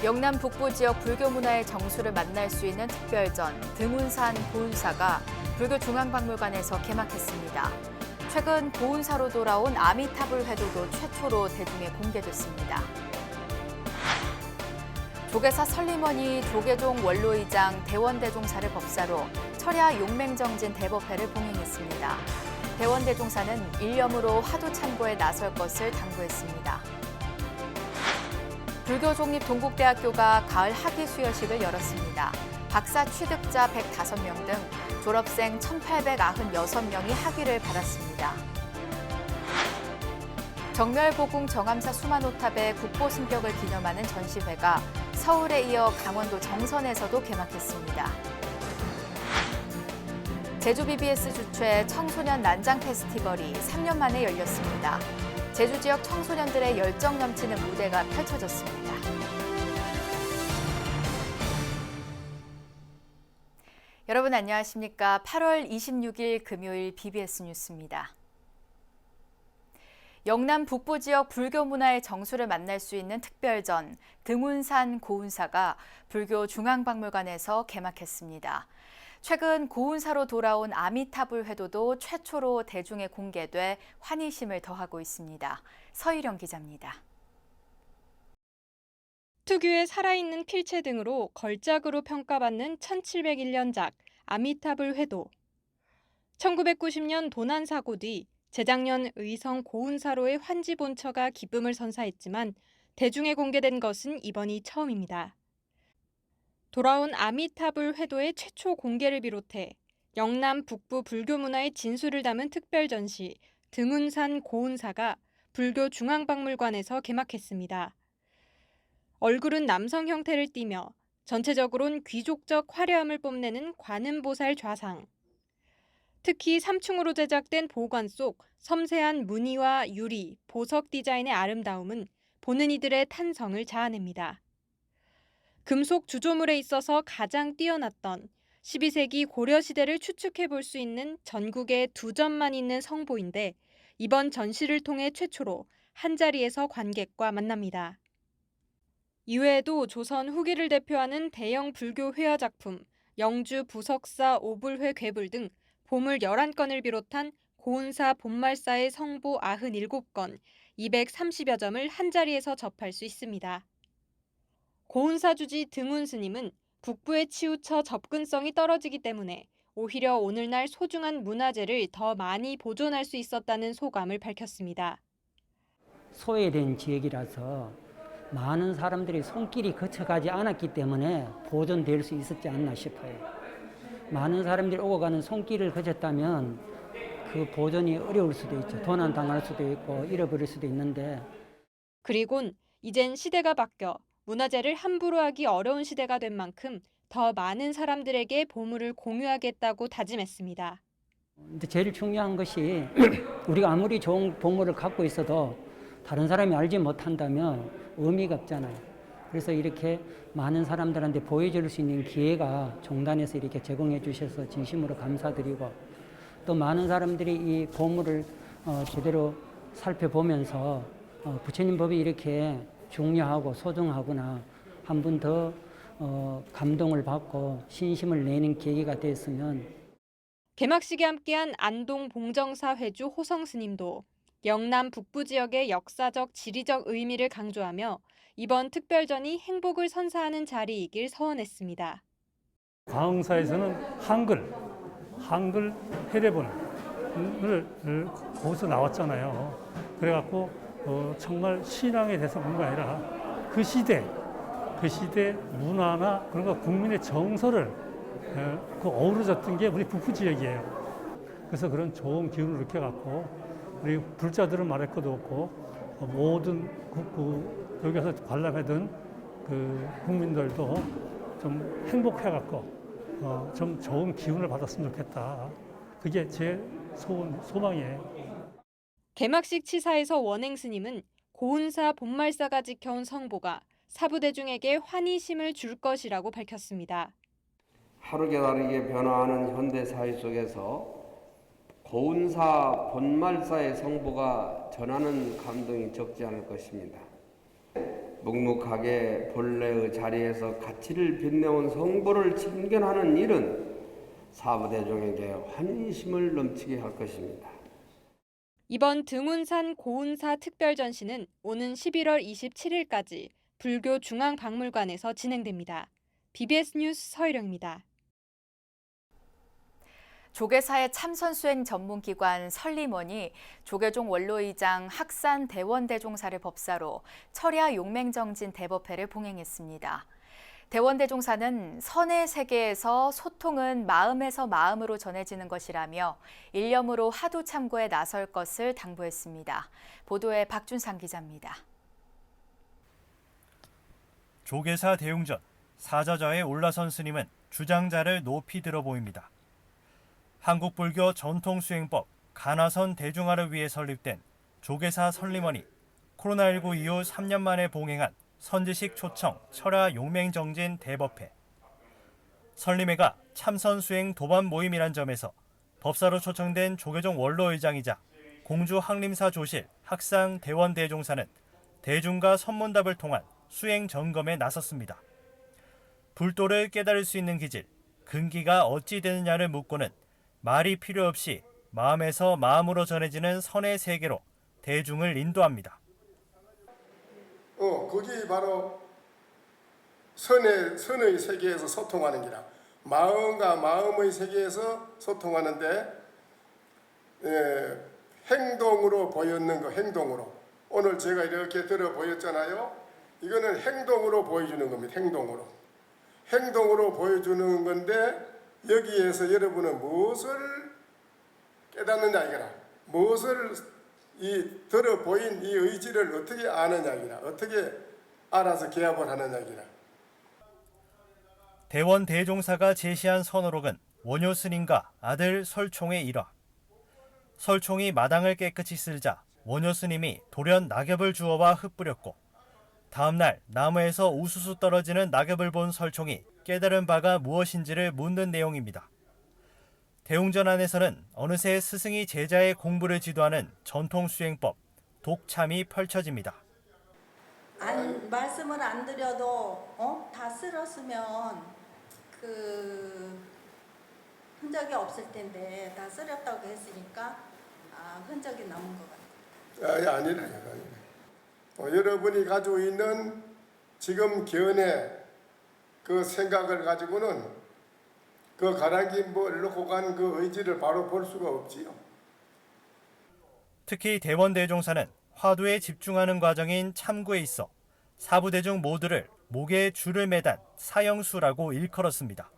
영남 북부 지역 불교 문화의 정수를 만날 수 있는 특별전 등운산 고운사가 불교중앙박물관에서 개막했습니다. 최근 고운사로 돌아온 아미타불 회도도 최초로 대중에 공개됐습니다. 조계사 설리머니 조계종 원로의장 대원대종사를 법사로 철야 용맹정진 대법회를 봉행했습니다. 대원대종사는 일념으로 화두 참고에 나설 것을 당부했습니다. 불교종립동국대학교가 가을 학위 수여식을 열었습니다. 박사 취득자 105명 등 졸업생 1,896명이 학위를 받았습니다. 정멸보궁 정암사 수만호탑의 국보승격을 기념하는 전시회가 서울에 이어 강원도 정선에서도 개막했습니다. 제주 BBS 주최 청소년 난장 페스티벌이 3년 만에 열렸습니다. 제주 지역 청소년들의 열정 넘치는 무대가 펼쳐졌습니다. 여러분 안녕하십니까? 8월 26일 금요일 BBS 뉴스입니다. 영남 북부 지역 불교 문화의 정수를 만날 수 있는 특별전 등운산 고운사가 불교중앙박물관에서 개막했습니다. 최근 고운사로 돌아온 아미타불 회도도 최초로 대중에 공개돼 환희심을 더하고 있습니다. 서희령 기자입니다. 특유의 살아있는 필체 등으로 걸작으로 평가받는 1701년작 아미타불 회도. 1990년 도난 사고 뒤 재작년 의성 고운사로의 환지 본처가 기쁨을 선사했지만 대중에 공개된 것은 이번이 처음입니다. 돌아온 아미타불 회도의 최초 공개를 비롯해 영남 북부 불교 문화의 진수를 담은 특별 전시 등운산 고운사가 불교중앙박물관에서 개막했습니다. 얼굴은 남성 형태를 띠며 전체적으론 귀족적 화려함을 뽐내는 관음보살 좌상. 특히 3층으로 제작된 보관 속 섬세한 무늬와 유리, 보석 디자인의 아름다움은 보는 이들의 탄성을 자아냅니다. 금속 주조물에 있어서 가장 뛰어났던 12세기 고려시대를 추측해 볼 수 있는 전국에 2점만 있는 성보인데 이번 전시를 통해 최초로 한자리에서 관객과 만납니다. 이외에도 조선 후기를 대표하는 대형 불교 회화 작품, 영주 부석사 오불회 괴불 등 보물 11건을 비롯한 고운사 본말사의 성보 97건, 230여 점을 한자리에서 접할 수 있습니다. 고운사 주지 등운 스님은 북부에 치우쳐 접근성이 떨어지기 때문에 오히려 오늘날 소중한 문화재를 더 많이 보존할 수 있었다는 소감을 밝혔습니다. 소외된 지역이라서 많은 사람들이 손길이 거쳐가지 않았기 때문에 보존될 수 있었지 않나 싶어요. 많은 사람들이 오고 가는 손길을 거쳤다면 그 보존이 어려울 수도 있죠. 도난당할 수도 있고 잃어버릴 수도 있는데. 그리곤 이젠 시대가 바뀌어 문화재를 함부로 하기 어려운 시대가 된 만큼 더 많은 사람들에게 보물을 공유하겠다고 다짐했습니다. 근데 제일 중요한 것이 우리가 아무리 좋은 보물을 갖고 있어도 다른 사람이 알지 못한다면 의미가 없잖아요. 그래서 이렇게 많은 사람들한테 보여줄 수 있는 기회가 종단에서 이렇게 제공해 주셔서 진심으로 감사드리고 또 많은 사람들이 이 보물을 제대로 살펴보면서 부처님 법이 이렇게 중요하고 소중하구나 한 번 더 감동을 받고 신심을 내는 계기가 됐으면. 개막식에 함께한 안동 봉정사 회주 호성 스님도 영남 북부 지역의 역사적 지리적 의미를 강조하며 이번 특별전이 행복을 선사하는 자리이길 서원했습니다. 광흥사에서는 한글 해례본을 거기서 나왔잖아요. 그래갖고 정말 신앙에 대해서 뿐만 아니라 그 시대 문화나 그런 거 국민의 정서를 어우러졌던 게 우리 북부 지역이에요. 그래서 그런 좋은 기운을 느껴갖고 우리 불자들은 말할 것도 없고 모든 여기서 관람하던 그 국민들도 좀 행복해갖고 좀 좋은 기운을 받았으면 좋겠다. 그게 제 소망이에요. 개막식 치사에서 원행 스님은 고운사 본말사가 지켜온 성보가 사부대중에게 환희심을 줄 것이라고 밝혔습니다. 하루가 다르게 변화하는 현대 사회 속에서 고운사 본말사의 성보가 전하는 감동이 적지 않을 것입니다. 묵묵하게 본래의 자리에서 가치를 빛내온 성보를 진견하는 일은 사부대중에게 환심을 넘치게 할 것입니다. 이번 등운산 고운사 특별전시는 오는 11월 27일까지 불교 중앙박물관에서 진행됩니다. BBS 뉴스 서희령입니다. 조계사의 참선 수행 전문기관 설림원이 조계종 원로의장 학산 대원대종사를 법사로 철야 용맹정진 대법회를 봉행했습니다. 대원대종사는 선의 세계에서 소통은 마음에서 마음으로 전해지는 것이라며 일념으로 화두 참고에 나설 것을 당부했습니다. 보도에 박준상 기자입니다. 조계사 대웅전 사자자에 올라선 스님은 주장자를 높이 들어 보입니다. 한국불교 전통수행법 가나선 대중화를 위해 설립된 조계사 설림원이 코로나19 이후 3년 만에 봉행한 선지식 초청 철야 용맹정진 대법회. 설림회가 참선수행 도반 모임이란 점에서 법사로 초청된 조계종 원로의장이자 공주 항림사 조실 학상 대원대종사는 대중과 선문답을 통한 수행 점검에 나섰습니다. 불도를 깨달을 수 있는 기질, 근기가 어찌 되느냐를 묻고는 말이 필요 없이 마음에서 마음으로 전해지는 선의 세계로 대중을 인도합니다. 거기 바로 선의 세계에서 소통하는 기라. 마음과 마음의 세계에서 소통하는데 행동으로 보였는 거, 행동으로. 오늘 제가 이렇게 들어 보였잖아요. 이거는 행동으로 보여주는 겁니다. 행동으로 보여주는 건데 여기에서 여러분은 무엇을 깨닫느냐 이거라. 무엇을 이 들어 보인 이 의지를 어떻게 아느냐 이거라. 어떻게 알아서 개합을 하느냐 이거라. 대원 대종사가 제시한 선호록은 원효 스님과 아들 설총의 일화. 설총이 마당을 깨끗이 쓸자 원효 스님이 돌연 낙엽을 주워와 흩뿌렸고 다음 날 나무에서 우수수 떨어지는 낙엽을 본 설총이 깨달은 바가 무엇인지를 묻는 내용입니다. 대웅전 안에서는 어느새 스승이 제자의 공부를 지도하는 전통수행법, 독참이 펼쳐집니다. 말씀을 안 드려도 다 쓸었으면 흔적이 없을 텐데 다 쓸었다고 했으니까 흔적이 남은 것 같아요. 아니라. 여러분이 가지고 있는 지금 견해 그 생각을 가지고는 그 가라앉힌 놓고 간 그 의지를 바로 볼 수가 없지요. 특히 대원대종사는 화두에 집중하는 과정인 참구에 있어 사부대중 모두를 목에 줄을 매단 사형수라고 일컬었습니다.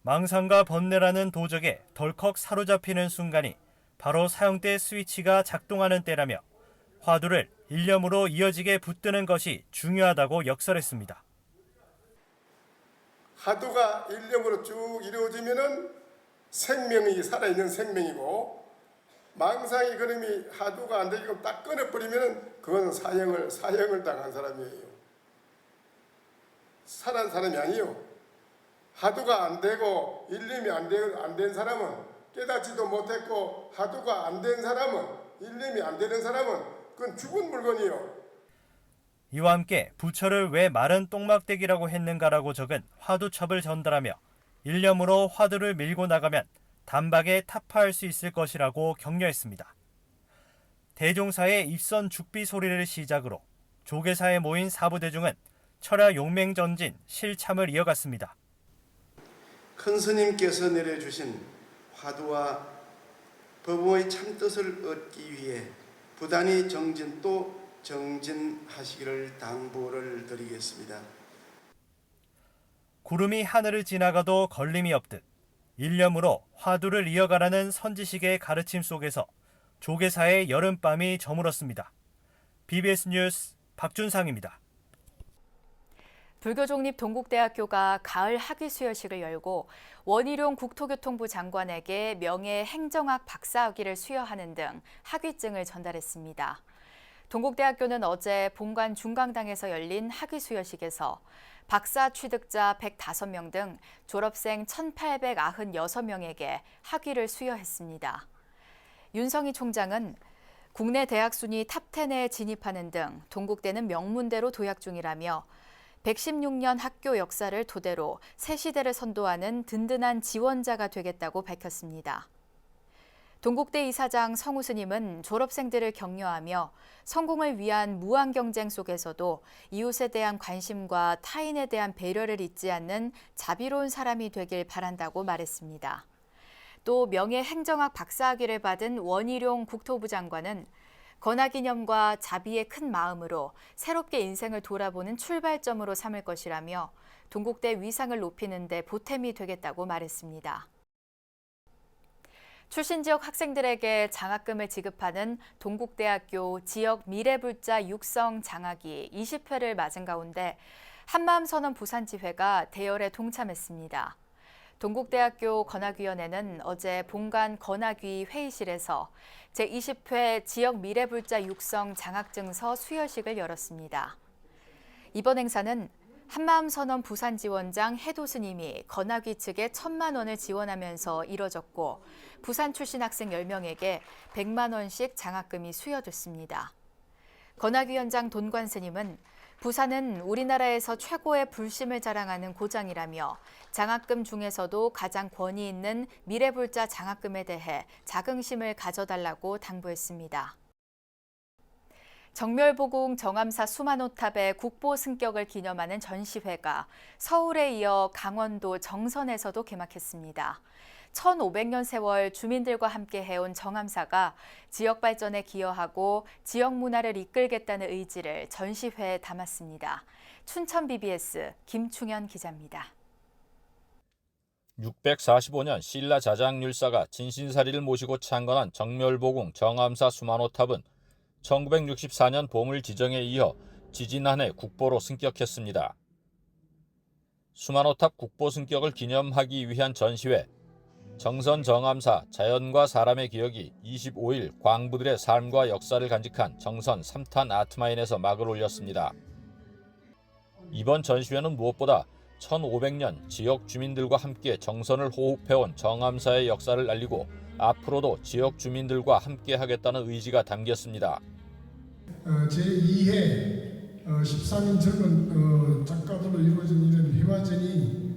망상과 번뇌라는 도적에 덜컥 사로잡히는 순간이 바로 사형대 스위치가 작동하는 때라며 화두를 일념으로 이어지게 붙드는 것이 중요하다고 역설했습니다. 화두가 일념으로 쭉 이루어지면은 생명이 살아있는 생명이고 망상이 그놈이 화두가 안 되게끔 딱 끊어버리면은 그건 사형을 당한 사람이에요. 살아난 사람이 아니에요. 화두가 안 되고 일념이 안 된 사람은 깨닫지도 못했고 화두가 안 된 사람은 일념이 안 되는 사람은 그건 죽은 물건이요. 이와 함께 부처를 왜 마른 똥막대기라고 했는가라고 적은 화두첩을 전달하며 일념으로 화두를 밀고 나가면 단박에 타파할 수 있을 것이라고 격려했습니다. 대종사의 입선 죽비 소리를 시작으로 조계사에 모인 사부대중은 철야 용맹전진 실참을 이어갔습니다. 큰 스님께서 내려주신 화두와 법의 참뜻을 얻기 위해 부단히 정진하시기를 당부를 드리겠습니다. 구름이 하늘을 지나가도 걸림이 없듯 일념으로 화두를 이어가라는 선지식의 가르침 속에서 조계사의 여름밤이 저물었습니다. BBS 뉴스 박준상입니다. 불교종립동국대학교가 가을 학위수여식을 열고 원희룡 국토교통부 장관에게 명예 행정학 박사학위를 수여하는 등 학위증을 전달했습니다. 동국대학교는 어제 본관 중강당에서 열린 학위수여식에서 박사 취득자 105명 등 졸업생 1,896명에게 학위를 수여했습니다. 윤성희 총장은 국내 대학 순위 탑10에 진입하는 등 동국대는 명문대로 도약 중이라며 116년 학교 역사를 토대로 새 시대를 선도하는 든든한 지원자가 되겠다고 밝혔습니다. 동국대 이사장 성우 스님은 졸업생들을 격려하며 성공을 위한 무한 경쟁 속에서도 이웃에 대한 관심과 타인에 대한 배려를 잊지 않는 자비로운 사람이 되길 바란다고 말했습니다. 또 명예행정학 박사학위를 받은 원희룡 국토부 장관은 건화기념과 자비의 큰 마음으로 새롭게 인생을 돌아보는 출발점으로 삼을 것이라며 동국대 위상을 높이는 데 보탬이 되겠다고 말했습니다. 출신 지역 학생들에게 장학금을 지급하는 동국대학교 지역 미래불자 육성 장학이 20회를 맞은 가운데 한마음선언 부산지회가 대열에 동참했습니다. 동국대학교 건학위원회는 어제 본관 건학위 회의실에서 제20회 지역 미래불자 육성 장학증서 수여식을 열었습니다. 이번 행사는 한마음선언 부산지원장 해도 스님이 건학위 측에 1,000만 원을 지원하면서 이뤄졌고 부산 출신 학생 10명에게 100만 원씩 장학금이 수여됐습니다. 건학위원장 돈관 스님은 부산은 우리나라에서 최고의 불심을 자랑하는 고장이라며 장학금 중에서도 가장 권위 있는 미래불자 장학금에 대해 자긍심을 가져달라고 당부했습니다. 정멸보궁 정암사 수만호탑의 국보 승격을 기념하는 전시회가 서울에 이어 강원도 정선에서도 개막했습니다. 1500년 세월 주민들과 함께 해온 정암사가 지역 발전에 기여하고 지역 문화를 이끌겠다는 의지를 전시회에 담았습니다. 춘천 BBS 김충현 기자입니다. 645년 신라 자장률사가 진신사리를 모시고 창건한 정멸보궁 정암사 수만호탑은 1964년 보물 지정에 이어 지진 한 해 국보로 승격했습니다. 수만호탑 국보 승격을 기념하기 위한 전시회 정선 정암사 자연과 사람의 기억이 25일 광부들의 삶과 역사를 간직한 정선 3탄 아트마인에서 막을 올렸습니다. 이번 전시회는 무엇보다 1500년 지역 주민들과 함께 정선을 호흡해온 정암사의 역사를 알리고 앞으로도 지역 주민들과 함께 하겠다는 의지가 담겼습니다. 제2회 13인 젊은 작가들로 이루어진 이런 회화전이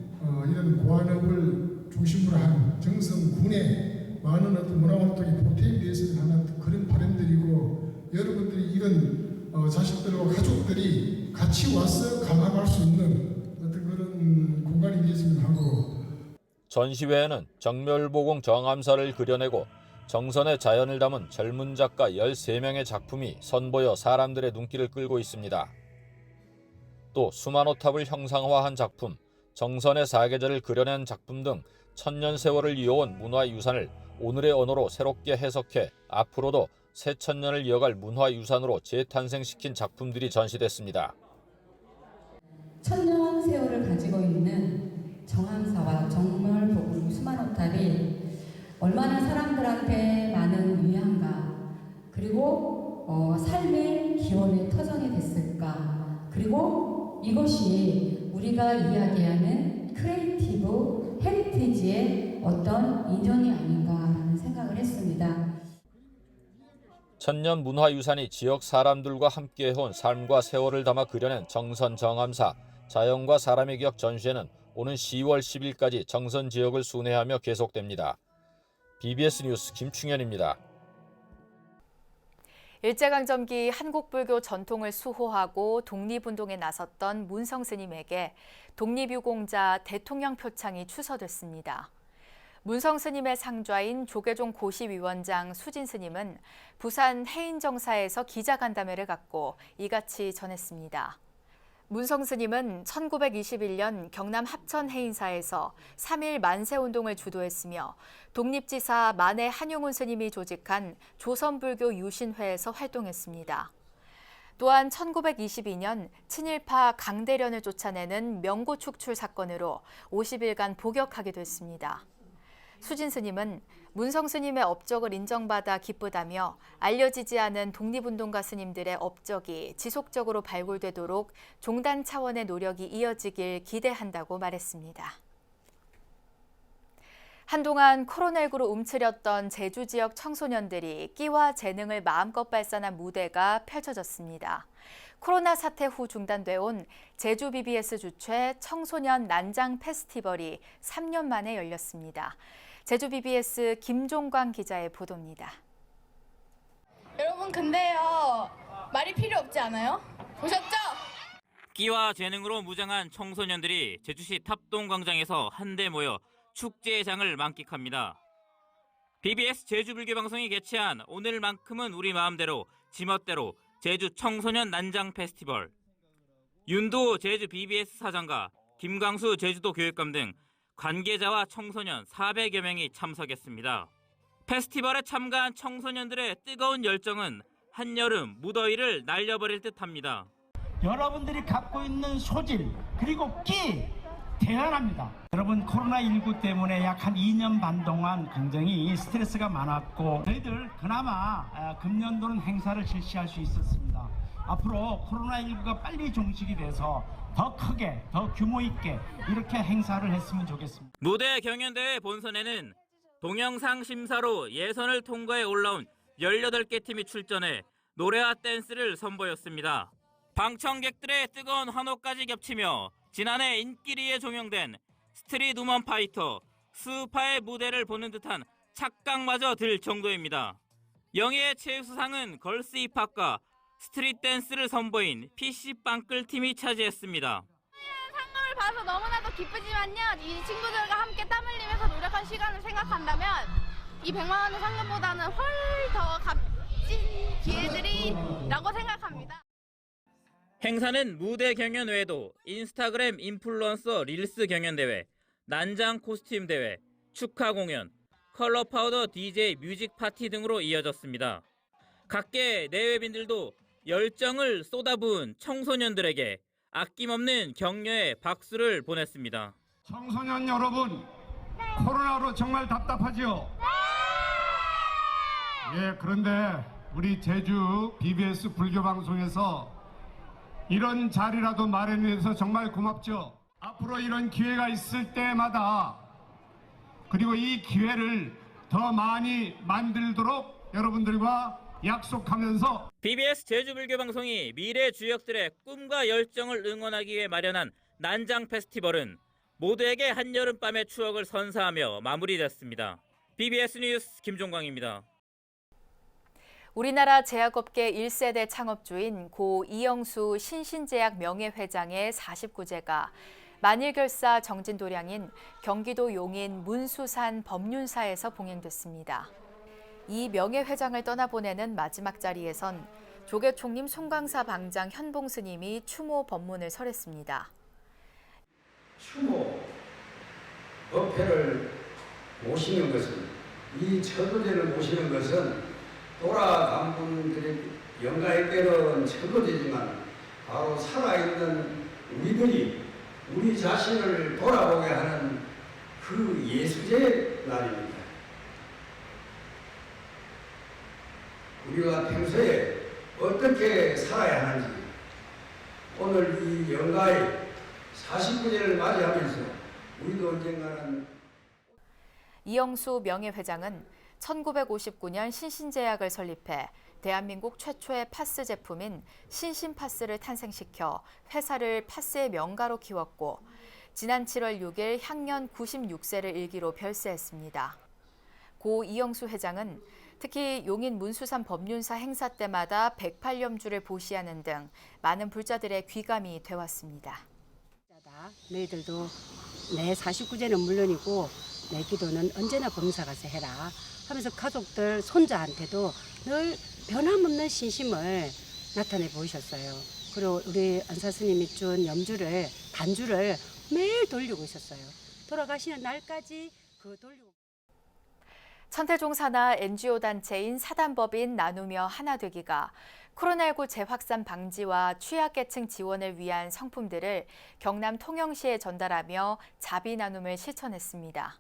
이런 고안업을 중심으로 한 정선군의 많은 어떤 문화활동에 보탬이 되었으면 하는 그런 바람들이고 여러분들이 이런 자식들과 가족들이 같이 와서 감상할 수 있는 어떤 그런 공간이 되었으면 하고 전시회에는 정멸보궁 정암사를 그려내고 정선의 자연을 담은 젊은 작가 13명의 작품이 선보여 사람들의 눈길을 끌고 있습니다. 또 수만호탑을 형상화한 작품, 정선의 사계절을 그려낸 작품 등 천년 세월을 이어온 문화유산을 오늘의 언어로 새롭게 해석해 앞으로도 새 천년을 이어갈 문화유산으로 재탄생시킨 작품들이 전시됐습니다. 천년 세월을 가지고 있는 정암사와 정멸보궁 수만호탑이 얼마나 사람들한테 많은 위안과 그리고 삶의 기원의 터전이 됐을까. 그리고 이것이 우리가 이야기하는 크리에이티브 헤리티지의 어떤 인연이 아닌가라는 생각을 했습니다. 천년 문화유산이 지역 사람들과 함께 해온 삶과 세월을 담아 그려낸 정선 정암사 자연과 사람의 기억 전시회는 오는 10월 10일까지 정선 지역을 순회하며 계속됩니다. BBS 뉴스 김충현입니다. 일제강점기 한국불교 전통을 수호하고 독립운동에 나섰던 문성 스님에게 독립유공자 대통령 표창이 추서됐습니다. 문성 스님의 상좌인 조계종 고시위원장 수진 스님은 부산 해인정사에서 기자간담회를 갖고 이같이 전했습니다. 문성 스님은 1921년 경남 합천 해인사에서 3.1 만세운동을 주도했으며 독립지사 만해 한용운 스님이 조직한 조선불교 유신회에서 활동했습니다. 또한 1922년 친일파 강대련을 쫓아내는 명고 축출 사건으로 50일간 복역하게 됐습니다. 수진 스님은 문성 스님의 업적을 인정받아 기쁘다며 알려지지 않은 독립운동가 스님들의 업적이 지속적으로 발굴되도록 종단 차원의 노력이 이어지길 기대한다고 말했습니다. 한동안 코로나19로 움츠렸던 제주 지역 청소년들이 끼와 재능을 마음껏 발산한 무대가 펼쳐졌습니다. 코로나 사태 후 중단돼 온 제주 BBS 주최 청소년 난장 페스티벌이 3년 만에 열렸습니다. 제주 BBS 김종광 기자의 보도입니다. 여러분 근데요, 말이 필요 없지 않아요? 보셨죠? 끼와 재능으로 무장한 청소년들이 제주시 탑동광장에서 한데 모여 축제의 장을 만끽합니다. BBS 제주불교방송이 개최한 오늘만큼은 우리 마음대로 지멋대로 제주 청소년 난장 페스티벌. 윤도 제주 BBS 사장과 김광수 제주도 교육감 등 관계자와 청소년 400여 명이 참석했습니다. 페스티벌에 참가한 청소년들의 뜨거운 열정은 한여름 무더위를 날려버릴 듯합니다. 여러분들이 갖고 있는 소질 그리고 끼 대단합니다. 여러분 코로나19 때문에 약 한 2년 반 동안 굉장히 스트레스가 많았고 저희들 그나마 금년도는 행사를 실시할 수 있었습니다. 앞으로 코로나19가 빨리 종식이 돼서 더 크게 더 규모 있게 이렇게 행사를 했으면 좋겠습니다. 무대 경연대회 본선에는 동영상 심사로 예선을 통과해 올라온 18개 팀이 출전해 노래와 댄스를 선보였습니다. 방청객들의 뜨거운 환호까지 겹치며 지난해 인기리에 종영된 스트릿 우먼 파이터 스우파의 무대를 보는 듯한 착각마저 들 정도입니다. 영예의 최우수상은 걸스 힙합과 스트릿 댄스를 선보인 PC빵끌 팀이 차지했습니다. 상금을 봐서 너무나도 기쁘지만요, 이 친구들과 함께 땀 흘리면서 노력한 시간을 생각한다면 이 100만 원의 상금보다는 훨 더 값진 기회들이라고 생각합니다. 행사는 무대 경연 외에도 인스타그램 인플루언서 릴스 경연대회, 난장 코스튬 대회, 축하 공연, 컬러 파우더 DJ 뮤직 파티 등으로 이어졌습니다. 각계 내외빈들도 열정을 쏟아부은 청소년들에게 아낌없는 격려의 박수를 보냈습니다. 청소년 여러분, 코로나로 정말 답답하지요? 예, 그런데 우리 제주 BBS 불교방송에서 이런 자리라도 마련해서 정말 고맙죠. 앞으로 이런 기회가 있을 때마다 그리고 이 기회를 더 많이 만들도록 여러분들과 약속하면서 BBS 제주불교방송이 미래 주역들의 꿈과 열정을 응원하기 위해 마련한 난장 페스티벌은 모두에게 한여름밤의 추억을 선사하며 마무리됐습니다. BBS 뉴스 김종광입니다. 우리나라 제약업계 1세대 창업주인 고 이영수 신신제약 명예회장의 49제가 만일결사 정진도량인 경기도 용인 문수산 법륜사에서 봉행됐습니다. 이 명예회장을 떠나보내는 마지막 자리에선 조계총림 송광사 방장 현봉스님이 추모 법문을 설했습니다. 추모 법회를 모시는 것은, 이 처도제를 모시는 것은 돌아간 분들의 영가에 처도제지만 바로 살아있는 우리들이 우리 자신을 돌아보게 하는 그 예수제 날입니다. 우리가 평소에 어떻게 살아야 하는지 오늘 이 영가의 49제를 맞이하면서 우리도 언젠가는 이영수 명예회장은 1959년 신신제약을 설립해 대한민국 최초의 파스 제품인 신신파스를 탄생시켜 회사를 파스의 명가로 키웠고 지난 7월 6일 향년 96세를 일기로 별세했습니다. 고 이영수 회장은 특히 용인 문수산 법륜사 행사 때마다 108염주를 보시하는 등 많은 불자들의 귀감이 되왔습니다. 너희들도 내 49제는 물론이고 내 기도는 언제나 범사가서 해라 하면서 가족들, 손자한테도 늘 변함없는 신심을 나타내 보이셨어요. 그리고 우리 안사스님이 준 염주를, 단주를 매일 돌리고 있었어요. 돌아가시는 날까지 그 돌리고. 천태종 산하 NGO 단체인 사단법인 나누며 하나되기가 코로나19 재확산 방지와 취약계층 지원을 위한 상품들을 경남 통영시에 전달하며 자비 나눔을 실천했습니다.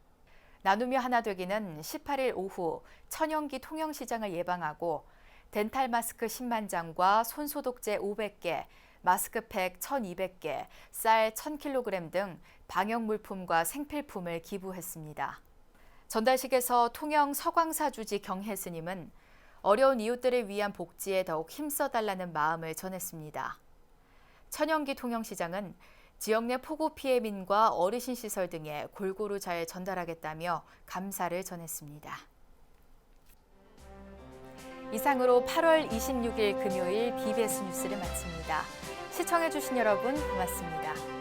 나누며 하나되기는 18일 오후 천연기 통영시장을 예방하고 덴탈 마스크 10만 장과 손소독제 500개, 마스크팩 1,200개, 쌀 1,000kg 등 방역 물품과 생필품을 기부했습니다. 전달식에서 통영 서광사 주지 경혜 스님은 어려운 이웃들을 위한 복지에 더욱 힘써달라는 마음을 전했습니다. 천영기 통영시장은 지역 내 폭우 피해 민과 어르신 시설 등에 골고루 잘 전달하겠다며 감사를 전했습니다. 이상으로 8월 26일 금요일 BBS 뉴스를 마칩니다. 시청해주신 여러분 고맙습니다.